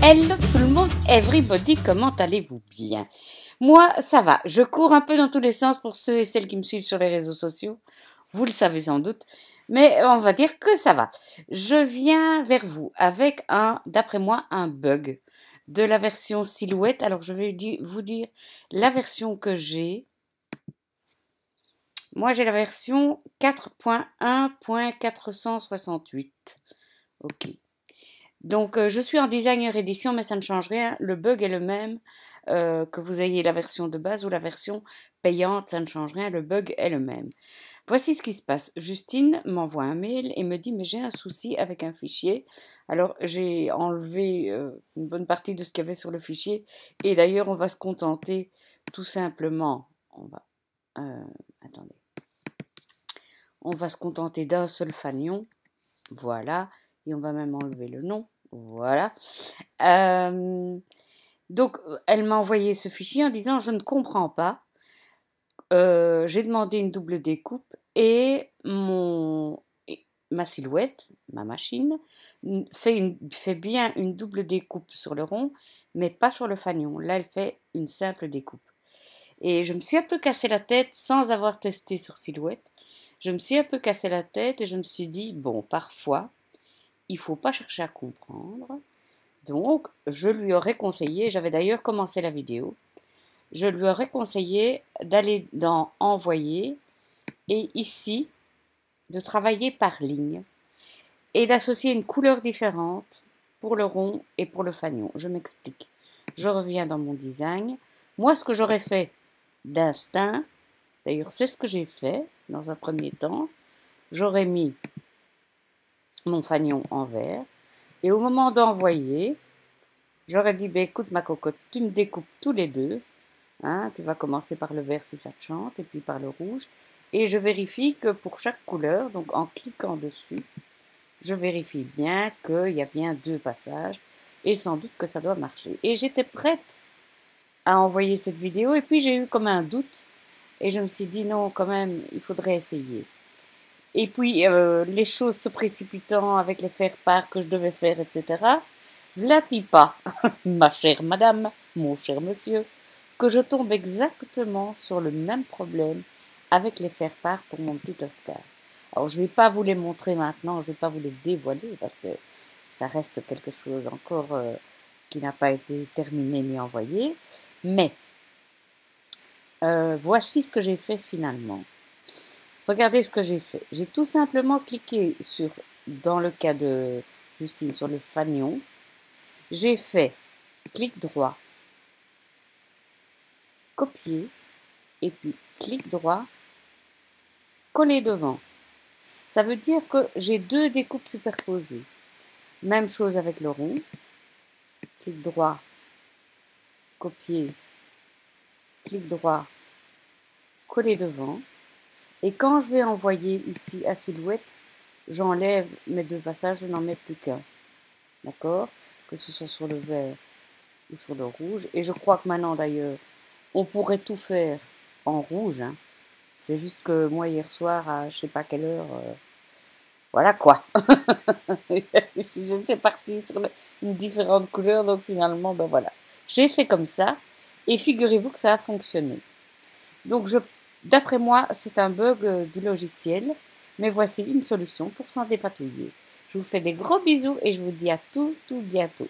Hello tout le monde, everybody, comment allez-vous bien? Moi, ça va. Je cours un peu dans tous les sens pour ceux et celles qui me suivent sur les réseaux sociaux. Vous le savez sans doute. Mais on va dire que ça va. Je viens vers vous avec d'après moi, un bug de la version silhouette. Alors, je vais vous dire la version que j'ai. Moi, j'ai la version 4.1.468. Ok. Donc, je suis en designer édition, mais ça ne change rien. Le bug est le même, que vous ayez la version de base ou la version payante, ça ne change rien. Le bug est le même. Voici ce qui se passe. Justine m'envoie un mail et me dit, mais j'ai un souci avec un fichier. Alors, j'ai enlevé une bonne partie de ce qu'il y avait sur le fichier. Et d'ailleurs, on va se contenter tout simplement. Attendez. On va se contenter d'un seul fanion. Voilà. Et on va même enlever le nom. Voilà. Donc, elle m'a envoyé ce fichier en disant, je ne comprends pas. J'ai demandé une double découpe et ma silhouette, ma machine, fait bien une double découpe sur le rond, mais pas sur le fanion. Là, elle fait une simple découpe. Et je me suis un peu cassé la tête sans avoir testé sur silhouette. Je me suis un peu cassé la tête et je me suis dit, bon, parfois, il ne faut pas chercher à comprendre. Donc, je lui aurais conseillé, j'avais d'ailleurs commencé la vidéo, je lui aurais conseillé d'aller dans Envoyer et ici, de travailler par ligne et d'associer une couleur différente pour le rond et pour le fanion. Je m'explique. Je reviens dans mon design. Moi, ce que j'aurais fait d'instinct, d'ailleurs, c'est ce que j'ai fait dans un premier temps, j'aurais mis mon fanion en vert et au moment d'envoyer, j'aurais dit, ben, écoute ma cocotte, tu me découpes tous les deux. Hein, tu vas commencer par le vert si ça te chante, et puis par le rouge. Et je vérifie que pour chaque couleur, donc en cliquant dessus, je vérifie bien qu'il y a bien deux passages. Et sans doute que ça doit marcher. Et j'étais prête à envoyer cette vidéo, et puis j'ai eu comme un doute. Et je me suis dit, non, quand même, il faudrait essayer. Et puis, les choses se précipitant avec les faire-part que je devais faire, etc., v'là-t-il pas, ma chère madame, mon cher monsieur, que je tombe exactement sur le même problème avec les faire-part pour mon petit Oscar. Alors, je ne vais pas vous les montrer maintenant, je ne vais pas vous les dévoiler, parce que ça reste quelque chose encore qui n'a pas été terminé ni envoyé. Mais, voici ce que j'ai fait finalement. Regardez ce que j'ai fait. J'ai tout simplement cliqué sur, dans le cas de Justine, sur le fanion. J'ai fait clic droit, copier, et puis clic droit, coller devant. Ça veut dire que j'ai deux découpes superposées. Même chose avec le rond. Clic droit, copier, clic droit, coller devant. Et quand je vais envoyer ici à silhouette, j'enlève mes deux passages, je n'en mets plus qu'un. D'accord? Que ce soit sur le vert ou sur le rouge. Et je crois que maintenant d'ailleurs, on pourrait tout faire en rouge. Hein. C'est juste que moi hier soir, à je sais pas quelle heure, voilà quoi. J'étais partie sur une différente couleur, donc finalement, ben voilà. J'ai fait comme ça, et figurez-vous que ça a fonctionné. Donc d'après moi, c'est un bug du logiciel, mais voici une solution pour s'en dépatouiller. Je vous fais des gros bisous et je vous dis à tout bientôt.